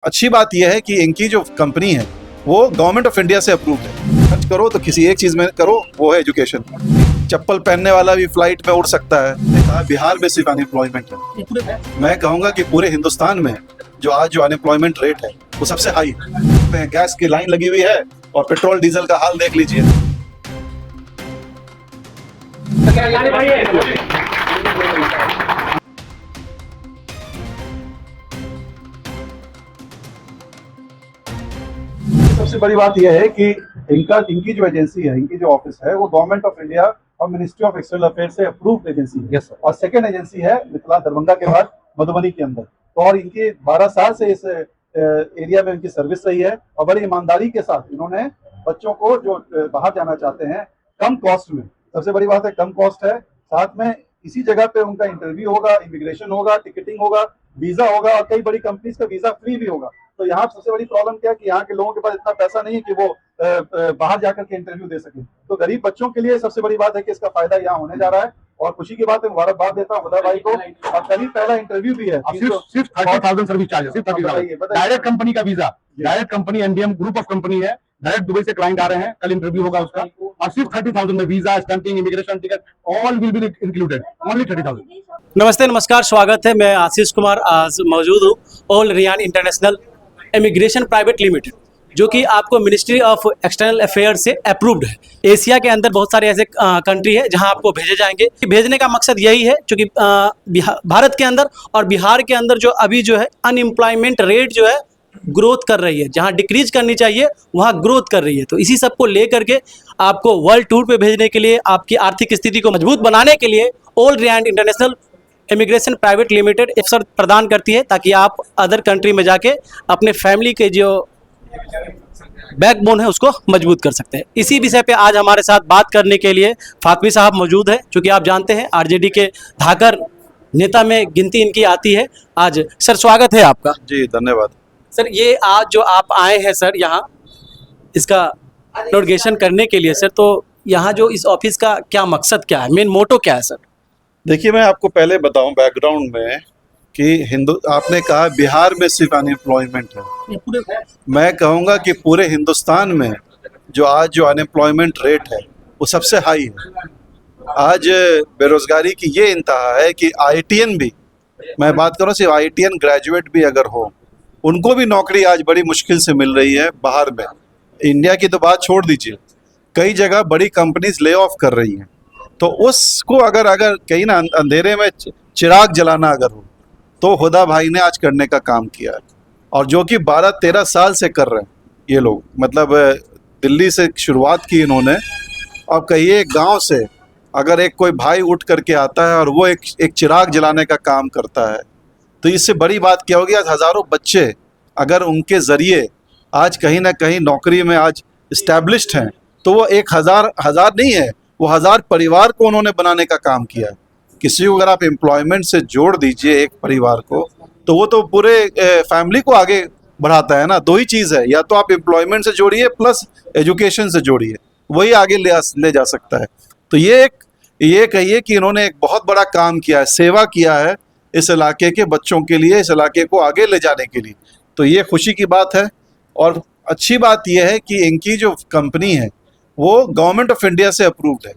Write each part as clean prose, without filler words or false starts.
अच्छी बात यह है कि इनकी जो कंपनी है वो गवर्नमेंट ऑफ इंडिया से अप्रूव्ड है। खर्च करो तो किसी एक चीज में करो, वो है एजुकेशन। चप्पल पहनने वाला भी फ्लाइट में उड़ सकता है। कहा बिहार में सिर्फ अनएम्प्लॉयमेंट है, मैं कहूंगा कि पूरे हिंदुस्तान में जो आज जो अनएम्प्लॉयमेंट रेट है वो सबसे हाई है। गैस की लाइन लगी हुई है और पेट्रोल डीजल का हाल देख लीजिए। सबसे बड़ी बात यह है कि इनकी जो एजेंसी है, इनकी जो ऑफिस है, वो गवर्नमेंट ऑफ इंडिया और मिनिस्ट्री ऑफ एक्सटर्नल अफेयर्स से अप्रूव्ड एजेंसी है। yes, और सेकंड एजेंसी है मिथिला दरभंगा के बाद मधुबनी के अंदर। तो और इनकी 12 साल से इस एरिया में इनकी सर्विस रही है और बड़ी ईमानदारी के साथ इन्होंने बच्चों को जो बाहर जाना चाहते हैं कम कॉस्ट में, सबसे बड़ी बात है कम कॉस्ट है, साथ में इसी जगह पे उनका इंटरव्यू होगा, इमिग्रेशन होगा, टिकटिंग होगा, वीजा होगा और कई बड़ी कंपनीज का वीजा फ्री भी होगा। तो यहाँ सबसे बड़ी प्रॉब्लम क्या है कि यहाँ के लोगों के पास इतना पैसा नहीं है कि वो बाहर जाकर के इंटरव्यू दे सके। तो गरीब बच्चों के लिए सबसे बड़ी बात है कि इसका फायदा यहाँ होने जा रहा है और खुशी की बात है। मुबारकबाद देता हूँ हुदा भाई को। और कल ही पहला इंटरव्यू भी है। सिर्फ 30,000 सर्विस चार्जेस, सिर्फ 30,000 डायरेक्ट कंपनी का visa, direct company NDM group of company है, डायरेक्ट दुबई से क्लाइंट आ रहे हैं, कल इंटरव्यू होगा उसका और सिर्फ 30,000 में visa, stamping, immigration, ticket all will be included, only 30,000। नमस्ते, नमस्कार, स्वागत है। मैं आशीष कुमार आज मौजूद हूँ all Riyan international immigration private limited, जो कि आपको मिनिस्ट्री ऑफ एक्सटर्नल अफेयर्स से अप्रूव्ड है। एशिया के अंदर बहुत सारे ऐसे कंट्री है जहां आपको भेजे जाएंगे। भेजने का मकसद यही है क्योंकि भारत के अंदर और बिहार के अंदर जो अभी जो है अनएम्प्लॉयमेंट रेट जो है ग्रोथ कर रही है, जहां डिक्रीज करनी चाहिए वहां ग्रोथ कर रही है। तो इसी सब को लेकर के आपको वर्ल्ड टूर पे भेजने के लिए, आपकी आर्थिक स्थिति को मजबूत बनाने के लिए all Riyan international immigration private limited अवसर प्रदान करती है ताकि आप अदर कंट्री में जाके अपने फैमिली के जो बैकबोन है उसको मजबूत कर सकते हैं। इसी विषय पे आज हमारे साथ बात करने के लिए फातमी साहब मौजूद है, क्योंकि आप जानते हैं आरजेडी के धाकर नेता में गिनती इनकी आती है। आज सर स्वागत है आपका। जी धन्यवाद सर। ये आज जो आप आए हैं सर यहाँ इसका नोटिफिकेशन करने के लिए सर, तो यहाँ जो इस ऑफिस का क्या मकसद क्या है, मेन मोटो क्या है सर? देखिए, मैं आपको पहले बताऊं बैकग्राउंड में कि आपने कहा बिहार में सिर्फ अनएम्प्लॉयमेंट है, मैं कहूँगा कि पूरे हिंदुस्तान में जो आज जो अनएम्प्लॉयमेंट रेट है वो सबसे हाई है। आज बेरोजगारी की ये इंतहा है कि आईटीएन भी, मैं बात करूँ सिर्फ आईटीएन ग्रेजुएट भी अगर हो, उनको भी नौकरी आज बड़ी मुश्किल से मिल रही है बाहर में। इंडिया की तो बात छोड़ दीजिए, कई जगह बड़ी कंपनीज ले ऑफ कर रही हैं। तो उसको अगर कहीं ना अंधेरे में चिराग जलाना अगर हो तो हुदा भाई ने आज करने का काम किया है, और जो कि 12-13 साल से कर रहे हैं ये लोग। मतलब दिल्ली से शुरुआत की इन्होंने, और कहिए गांव से अगर एक कोई भाई उठ करके आता है और वो एक चिराग जलाने का काम करता है, तो इससे बड़ी बात क्या होगी। आज हज़ारों बच्चे अगर उनके ज़रिए आज कहीं ना कहीं नौकरी में आज इस्टेब्लिश्ड हैं, तो वो एक हज़ार नहीं है, वो 1000 परिवार को उन्होंने बनाने का काम किया है। किसी को अगर आप एम्प्लॉयमेंट से जोड़ दीजिए एक परिवार को, तो वो तो पूरे फैमिली को आगे बढ़ाता है ना। दो ही चीज़ है, या तो आप एम्प्लॉयमेंट से जोड़िए प्लस एजुकेशन से जोड़िए, वही आगे ले जा सकता है। तो ये कहिए कि इन्होंने एक बहुत बड़ा काम किया है, सेवा किया है इस इलाके के बच्चों के लिए, इस इलाके को आगे ले जाने के लिए। तो ये खुशी की बात है। और अच्छी बात यह है कि इनकी जो कंपनी है वो गवर्नमेंट ऑफ इंडिया से अप्रूव्ड है।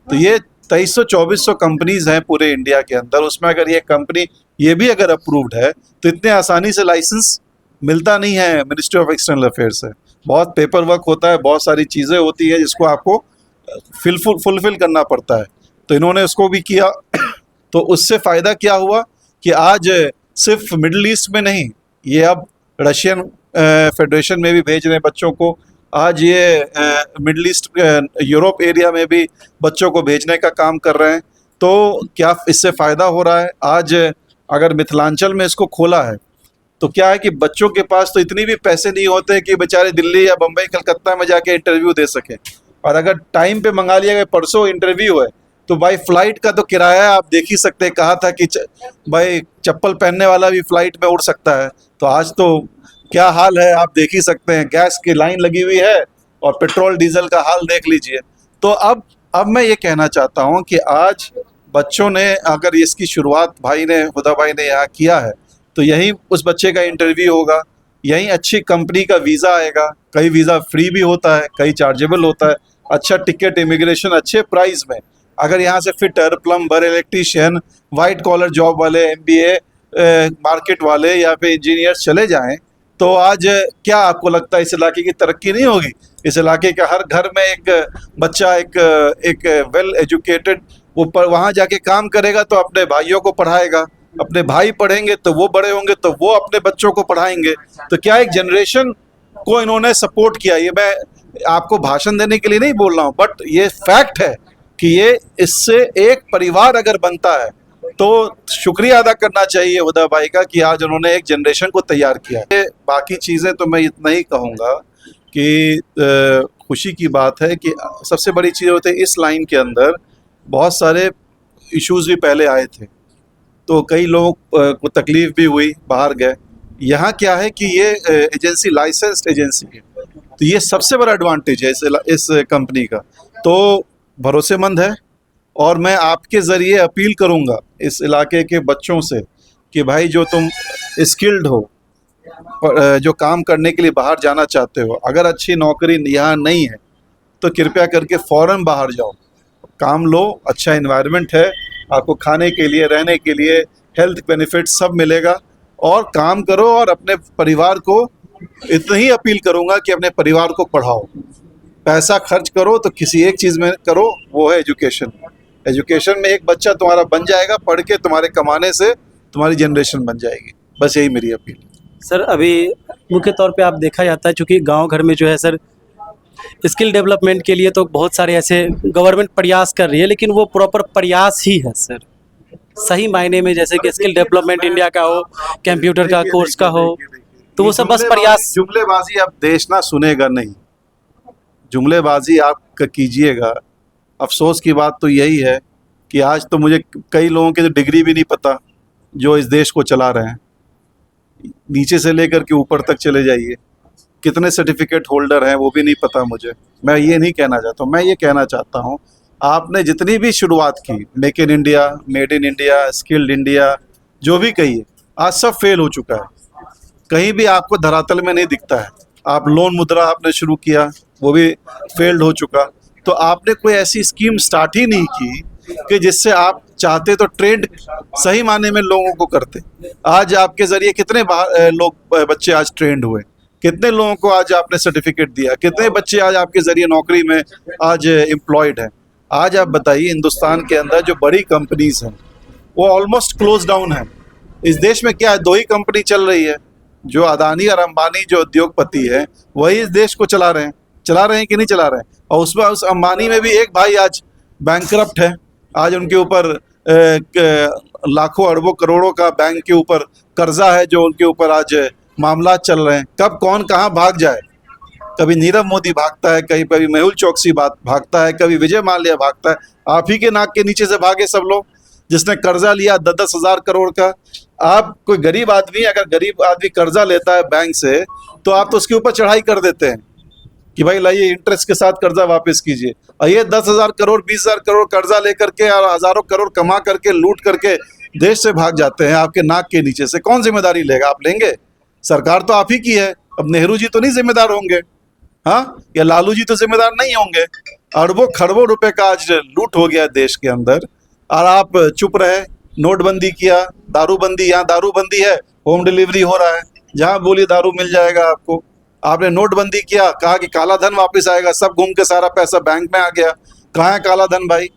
तो ये 2300-2400 कंपनीज हैं पूरे इंडिया के अंदर, उसमें अगर ये कंपनी ये भी अगर अप्रूव्ड है तो इतने आसानी से लाइसेंस मिलता नहीं है मिनिस्ट्री ऑफ एक्सटर्नल अफेयर्स से। बहुत पेपर वर्क होता है, बहुत सारी चीज़ें होती है जिसको आपको फुलफिल करना पड़ता है। तो इन्होंने उसको भी किया। तो उससे फ़ायदा क्या हुआ कि आज सिर्फ मिडल ईस्ट में नहीं, ये अब रशियन फेडरेशन में भी भेज रहे हैं बच्चों को। आज ये मिडल ईस्ट यूरोप एरिया में भी बच्चों को भेजने का काम कर रहे हैं। तो क्या इससे फ़ायदा हो रहा है? आज अगर मिथिलांचल में इसको खोला है तो क्या है कि बच्चों के पास तो इतनी भी पैसे नहीं होते कि बेचारे दिल्ली या बम्बई कलकत्ता में जाके इंटरव्यू दे सकें। और अगर टाइम पे मंगा लिया गया, परसों इंटरव्यू है, तो भाई फ्लाइट का तो किराया आप देख ही सकते हैं। कहा था कि भाई चप्पल पहनने वाला भी फ्लाइट में उड़ सकता है, तो आज तो क्या हाल है आप देख ही सकते हैं। गैस की लाइन लगी हुई है और पेट्रोल डीजल का हाल देख लीजिए। तो अब मैं ये कहना चाहता हूँ कि आज बच्चों ने अगर इसकी शुरुआत हुदा भाई ने यहाँ किया है, तो यही उस बच्चे का इंटरव्यू होगा यहीं अच्छी कंपनी का वीज़ा आएगा। कई वीज़ा फ्री भी होता है, कई चार्जेबल होता है। अच्छा टिकट, इमिग्रेशन अच्छे प्राइस में। अगर यहाँ से fitter, plumber, electrician, white collar job वाले, MBA मार्केट वाले या फिर इंजीनियर्स चले जाएं, तो आज क्या आपको लगता है इस इलाके की तरक्की नहीं होगी? इस इलाके का हर घर में एक बच्चा, एक वेल एजुकेटेड, वो पर वहाँ जाके काम करेगा तो अपने भाइयों को पढ़ाएगा, अपने भाई पढ़ेंगे तो वो बड़े होंगे तो वो अपने बच्चों को पढ़ाएंगे। तो क्या एक जनरेशन को इन्होंने सपोर्ट किया। ये मैं आपको भाषण देने के लिए नहीं बोल रहा हूँ, बट ये फैक्ट है कि ये इससे एक परिवार अगर बनता है तो शुक्रिया अदा करना चाहिए हुदा भाई का कि आज उन्होंने एक जनरेशन को तैयार किया है। बाकी चीज़ें तो मैं इतना ही कहूँगा कि खुशी की बात है कि सबसे बड़ी चीज़ होती है इस लाइन के अंदर बहुत सारे इश्यूज भी पहले आए थे, तो कई लोगों को तकलीफ भी हुई, बाहर गए। यहाँ क्या है कि ये एजेंसी लाइसेंस्ड एजेंसी है, तो ये सबसे बड़ा एडवांटेज है इस कंपनी का। तो भरोसेमंद है, और मैं आपके ज़रिए अपील करूँगा इस इलाके के बच्चों से कि भाई जो तुम स्किल्ड हो, जो काम करने के लिए बाहर जाना चाहते हो, अगर अच्छी नौकरी यहाँ नहीं है तो कृपया करके फ़ौरन बाहर जाओ, काम लो। अच्छा एनवायरनमेंट है, आपको खाने के लिए, रहने के लिए, हेल्थ बेनिफिट सब मिलेगा, और काम करो। और अपने परिवार को इतना ही अपील करूँगा कि अपने परिवार को पढ़ाओ। पैसा खर्च करो तो किसी एक चीज़ में करो, वो है एजुकेशन। एजुकेशन में एक बच्चा तुम्हारा बन जाएगा, पढ़ के तुम्हारे कमाने से तुम्हारी जनरेशन बन जाएगी। बस यही मेरी अपील है। सर अभी मुख्य तौर पे आप देखा जाता है, चूँकि गांव घर में जो है सर स्किल डेवलपमेंट के लिए तो बहुत सारे ऐसे गवर्नमेंट प्रयास कर रही है, लेकिन वो प्रॉपर प्रयास ही है सर। सही मायने में जैसे कि स्किल डेवलपमेंट इंडिया का हो, कंप्यूटर का कोर्स का हो, तो वो सब बस प्रयास। जुमलेबाजी अब देश ना सुनेगा नहीं, जुमलेबाजी आप कीजिएगा। अफसोस की बात तो यही है कि आज तो मुझे कई लोगों की तो डिग्री भी नहीं पता जो इस देश को चला रहे हैं। नीचे से लेकर के ऊपर तक चले जाइए, कितने सर्टिफिकेट होल्डर हैं वो भी नहीं पता मुझे। मैं ये नहीं कहना चाहता हूँ, मैं ये कहना चाहता हूँ आपने जितनी भी शुरुआत की, make in India, made in India, skilled India, जो भी कहिए, आज सब फेल हो चुका है। कहीं भी आपको धरातल में नहीं दिखता है। आप लोन मुद्रा आपने शुरू किया, वो भी फेल्ड हो चुका। तो आपने कोई ऐसी स्कीम स्टार्ट ही नहीं की कि जिससे आप चाहते तो ट्रेंड सही माने में लोगों को करते। आज आपके ज़रिए कितने लोग बच्चे आज ट्रेंड हुए, कितने लोगों को आज आपने सर्टिफिकेट दिया, कितने बच्चे आज आपके ज़रिए नौकरी में आज एम्प्लॉयड हैं। आज आप बताइए, हिंदुस्तान के अंदर जो बड़ी कंपनीज हैं वो ऑलमोस्ट क्लोज डाउन है। इस देश में क्या है, दो ही कंपनी चल रही है, जो अदानी और अंबानी जो उद्योगपति है वही इस देश को चला रहे हैं कि नहीं चला रहे हैं। और उसमें उस अंबानी में भी एक भाई आज बैंकरप्ट है। आज उनके ऊपर लाखों अरबों करोड़ों का बैंक के ऊपर कर्जा है, जो उनके ऊपर आज मामला चल रहे हैं। कब कौन कहाँ भाग जाए, कभी नीरव मोदी भागता है, कभी मेहुल चौकसी भागता है, कभी विजय माल्या भागता है। आप ही के नाक के नीचे से भागे सब लोग, जिसने कर्जा लिया 10-10 हज़ार करोड़ का। आप कोई गरीब आदमी, अगर गरीब आदमी कर्जा लेता है बैंक से, तो आप तो उसके ऊपर चढ़ाई कर देते हैं कि भाई लाइए इंटरेस्ट के साथ कर्जा वापस कीजिए। और ये 10,000 करोड़ 20,000 करोड़ कर्जा लेकर के और हज़ारों करोड़ कमा करके लूट करके देश से भाग जाते हैं आपके नाक के नीचे से। कौन जिम्मेदारी लेगा? आप लेंगे? सरकार तो आप ही की है। अब नेहरू जी तो नहीं जिम्मेदार होंगे, हाँ, या लालू जी तो जिम्मेदार नहीं होंगे। अरबों खरबों रुपए का आज लूट हो गया देश के अंदर, और आप चुप रहे। नोटबंदी किया, दारूबंदी, यहाँ दारूबंदी है, होम डिलीवरी हो रहा है, जहाँ बोलिए दारू मिल जाएगा आपको। आपने नोटबंदी किया, कहा कि काला धन वापस आएगा, सब घूम के सारा पैसा बैंक में आ गया। कहाँ है काला धन भाई?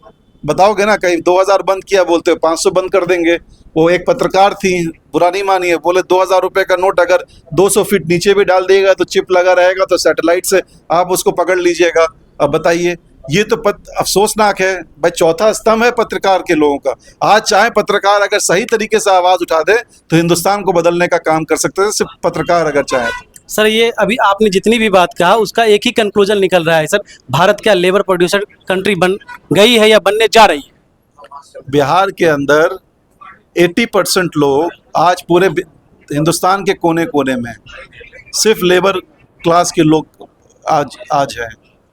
बताओगे ना? कहीं 2000 बंद किया, बोलते हो 500 बंद कर देंगे। वो एक पत्रकार थी, बुरा नहीं मानिए, बोले 2000 रुपये का नोट अगर 200 फीट नीचे भी डाल दिएगा तो चिप लगा रहेगा, तो सैटेलाइट से आप उसको पकड़ लीजिएगा। अब बताइए, ये तो अफसोसनाक है भाई। चौथा स्तंभ है पत्रकार के लोगों का। आज चाहे पत्रकार अगर सही तरीके से आवाज़ उठा दे तो हिंदुस्तान को बदलने का काम कर सकते हैं, सिर्फ पत्रकार अगर चाहे तो। सर ये अभी आपने जितनी भी बात कहा उसका एक ही कंक्लूजन निकल रहा है सर, भारत क्या लेबर प्रोड्यूसर कंट्री बन गई है या बनने जा रही है? बिहार के अंदर 80% लोग आज पूरे हिंदुस्तान के कोने कोने में सिर्फ लेबर क्लास के लोग आज हैं।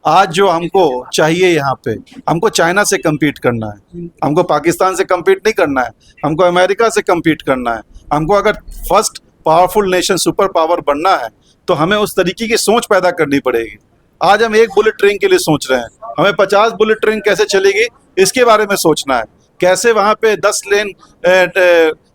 आज जो हमको चाहिए, यहाँ पे हमको चाइना से compete करना है, हमको पाकिस्तान से compete नहीं करना है, हमको अमेरिका से compete करना है। हमको अगर first powerful nation, super power बनना है तो हमें उस तरीके की सोच पैदा करनी पड़ेगी। आज हम एक बुलेट ट्रेन के लिए सोच रहे हैं, हमें 50 बुलेट ट्रेन कैसे चलेगी इसके बारे में सोचना है, कैसे वहाँ पे 10 लेन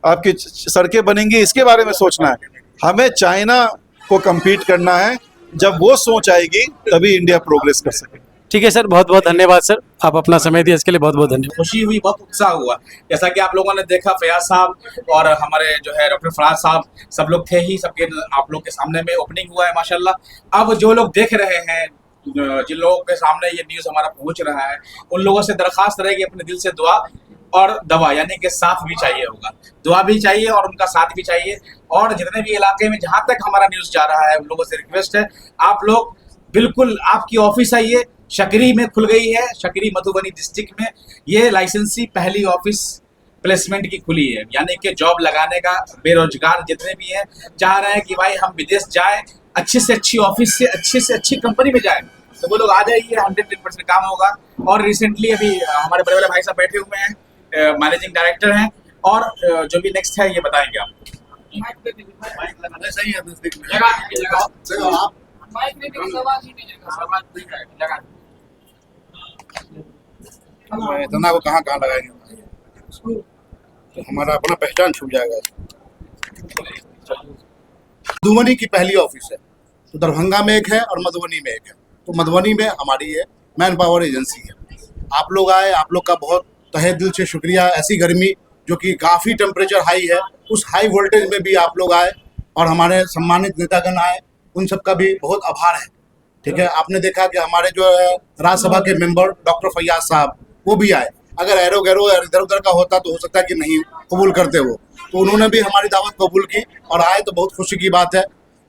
आपकी सड़कें बनेंगी इसके बारे में सोचना है। हमें चाइना को compete करना है, जब वो सोच आएगी तभी इंडिया प्रोग्रेस कर सके। ठीक है सर, बहुत बहुत धन्यवाद सर, आप अपना समय दिया इसके लिए बहुत बहुत धन्यवाद। खुशी हुई, बहुत उत्साह हुआ। जैसा कि आप लोगों ने देखा, फयाज साहब और हमारे जो है डॉक्टर फराज साहब सब लोग थे ही, सबके आप लोग के सामने में ओपनिंग हुआ है माशाल्लाह। अब जो लोग देख रहे हैं, जिन लोगों के सामने ये न्यूज़ हमारा पहुंच रहा है, उन लोगों से दरखास्त रहेगी अपने दिल से दुआ और दवा, यानी कि साथ भी चाहिए होगा, दुआ भी चाहिए और उनका साथ भी चाहिए। और जितने भी इलाके में जहाँ तक हमारा न्यूज़ जा रहा है, उन लोगों से रिक्वेस्ट है, आप लोग बिल्कुल आपकी ऑफिस आइए। शकरी में खुल गई है, शकरी मधुबनी डिस्ट्रिक्ट में ये लाइसेंसी पहली ऑफिस प्लेसमेंट की खुली है, यानी कि जॉब लगाने का बेरोजगार जितने भी हैं चाह रहे हैं कि भाई हम विदेश जाएं, अच्छे से अच्छी ऑफिस से अच्छी कंपनी में जाएं, तो वो लोग आ जाइए, 100% काम होगा। और रिसेंटली अभी हमारे बड़े बड़े भाई साहब बैठे हुए हैं, मैनेजिंग डायरेक्टर हैं, और जो भी नेक्स्ट है ये बताएंगे आप। सही है, इतना को कहाँ लगाएंगे, तो हमारा अपना पहचान छूट जाएगा। मधुबनी की पहली ऑफिस है, तो दरभंगा में एक है और मधुबनी में एक है। तो मधुबनी में हमारी है मैन पावर एजेंसी है। आप लोग आए, आप लोग का बहुत तहे दिल से शुक्रिया। ऐसी गर्मी जो कि काफ़ी टेम्परेचर हाई है, उस हाई वोल्टेज में भी आप लोग आए और हमारे सम्मानित नेतागण आए, उन सबका भी बहुत आभार है। ठीक है, आपने देखा कि हमारे जो है राज्यसभा के मेंबर डॉक्टर फैयाज साहब वो भी आए। अगर एरो गैरो इधर उधर का होता तो हो सकता है कि नहीं कबूल करते वो, तो उन्होंने भी हमारी दावत कबूल की और आए, तो बहुत खुशी की बात है।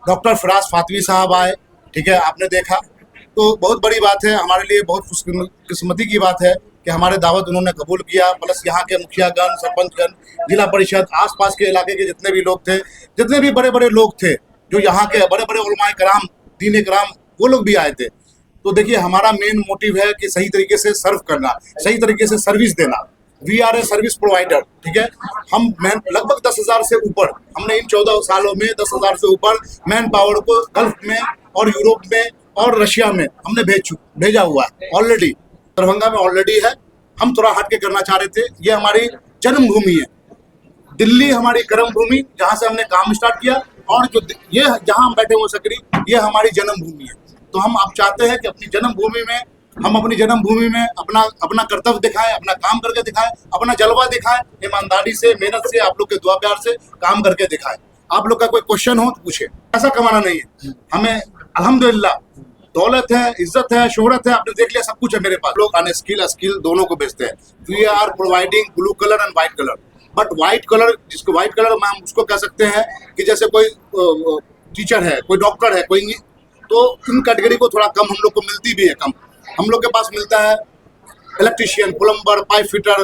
डॉक्टर फराज फातवी साहब आए, ठीक है, आपने देखा, तो बहुत बड़ी बात है हमारे लिए, बहुत खुशकिस्मती की बात है कि हमारे दावत उन्होंने कबूल किया। प्लस यहाँ के मुखियागण, सरपंचगण, जिला परिषद, आसपास के इलाके के जितने भी लोग थे, जितने भी बड़े बड़े लोग थे, जो यहाँ के बड़े बड़े उलमाए कराम, दीन कराम, वो लोग भी आए थे। तो देखिए, हमारा मेन मोटिव है कि सही तरीके से सर्व करना, सही तरीके से सर्विस देना। We are a service provider, ठीक है। हम लगभग 10,000 से ऊपर, हमने इन 14 सालों में 10,000 से ऊपर मैन पावर को गल्फ में और यूरोप में और रशिया में हमने भेजा हुआ है ऑलरेडी। दरभंगा में ऑलरेडी है, हम थोड़ा हट के करना चाह रहे थे। ये हमारी जन्मभूमि है, दिल्ली हमारी कर्म भूमि, जहाँ से हमने काम स्टार्ट किया, और जो ये जहाँ हम बैठे हुए सकरी, ये हमारी जन्मभूमि है। तो हम आप चाहते हैं कि अपनी जन्मभूमि में, हम अपनी जन्मभूमि में अपना कर्तव्य दिखाएं, अपना काम करके दिखाएं, अपना जलवा दिखाएं, ईमानदारी से, मेहनत से, आप लोग के दुआ प्यार से काम करके दिखाएं। आप लोग का कोई क्वेश्चन हो तो पूछे, ऐसा कमाना नहीं है हमें। अल्हम्दुलिल्लाह दौलत है, इज्जत है, शोहरत है, आपने देख लिया, सब कुछ है मेरे पास। लोग अनस्किल स्किल दोनों को बेचते हैं। We are providing blue collar and white collar, but white collar, जिसको व्हाइट कलर में हम उसको कह सकते हैं कि जैसे कोई टीचर है, कोई डॉक्टर है, कोई, तो इन कैटेगरी को थोड़ा कम हम लोग को मिलती भी है, कम हम लोग के पास मिलता है। इलेक्ट्रिशियन, प्लम्बर, पाइप फिटर,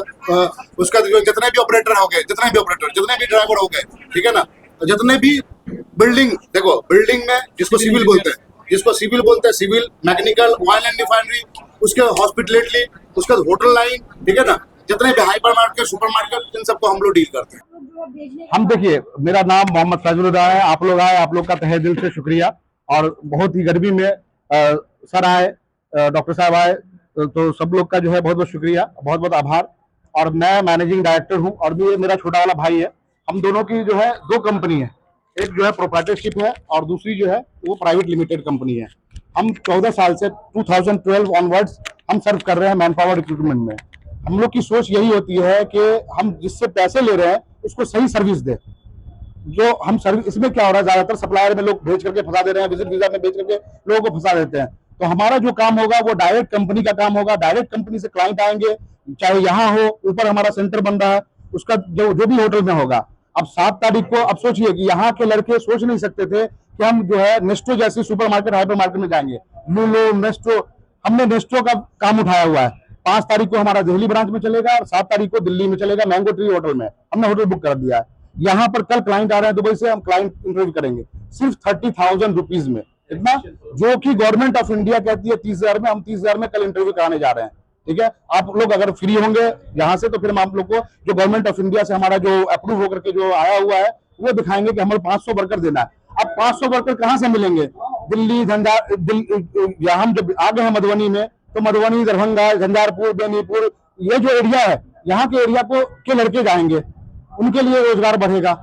उसका जितने भी ऑपरेटर हो गए, जितने भी ड्राइवर हो गए, ठीक है ना, जितने भी बिल्डिंग, देखो बिल्डिंग में जिसको सिविल बोलते हैं, civil, mechanical, oil and refinery, उसके हॉस्पिटलिटी, उसके होटल लाइन, ठीक है ना, जितने भी हाइपर मार्केट, सुपर मार्केट, इन सबको हम लोग डील करते हैं। हम देखिए, मेरा नाम मोहम्मद फैजुल है, आप लोग आए, आप लोग का तहे दिल से शुक्रिया। और बहुत ही गर्मी में सर आए, डॉक्टर साहब आए, तो सब लोग का जो है बहुत बहुत शुक्रिया, बहुत बहुत आभार। और मैं मैनेजिंग डायरेक्टर हूं, और भी मेरा छोटा वाला भाई है। हम दोनों की जो है 2 कंपनी है, एक जो है प्रोप्राइटरशिप है और दूसरी जो है वो प्राइवेट लिमिटेड कंपनी है। हम 14 साल से 2012 ऑनवर्ड्स हम सर्व कर रहे हैं मैन पावर रिक्रूटमेंट में। हम लोग की सोच यही होती है कि हम जिससे पैसे ले रहे हैं उसको सही सर्विस दें। जो हम सर्विस, इसमें क्या हो रहा है, ज्यादातर सप्लायर में लोग भेज करके फंसा दे रहे हैं, विजिट वीजा में भेज करके लोगों को फंसा देते हैं। तो हमारा जो काम होगा वो डायरेक्ट कंपनी का काम होगा। डायरेक्ट कंपनी से क्लाइंट आएंगे, चाहे यहाँ हो, ऊपर हमारा सेंटर बन रहा है, उसका जो भी होटल में होगा। अब 7 तारीख को, अब सोचिए कि यहाँ के लड़के सोच नहीं सकते थे कि हम जो है नेस्टो जैसी सुपर मार्केट, हाइपर मार्केट में जाएंगे। लूलो, नेस्टो, हमने नेस्टो का काम उठाया हुआ है। 5 तारीख को हमारा दिल्ली ब्रांच में चलेगा और 7 तारीख को दिल्ली में चलेगा, मैंगो ट्री होटल में। हमने होटल बुक कर दिया है। यहाँ पर कल क्लाइंट आ रहे हैं दुबई से, हम क्लाइंट इंटरव्यू करेंगे सिर्फ 30,000 रुपीज में, इतना, जो कि गवर्नमेंट ऑफ इंडिया कहती है 30,000 में। हम 30,000 में कल इंटरव्यू कराने जा रहे हैं, ठीक है। आप लोग अगर फ्री होंगे यहाँ से, तो फिर हम आप लोग को जो गवर्नमेंट ऑफ इंडिया से हमारा जो अप्रूव होकर के जो आया हुआ है वो दिखाएंगे कि हमें 500 वर्कर देना है। अब 500 वर्कर कहाँ से मिलेंगे? दिल्ली या हम जब आ गए हैं मधुबनी में, तो मधुबनी, दरभंगा, झंझारपुर, बेनीपुर, ये जो एरिया है, यहाँ के एरिया के लड़के जाएंगे, उनके लिए रोजगार बढ़ेगा।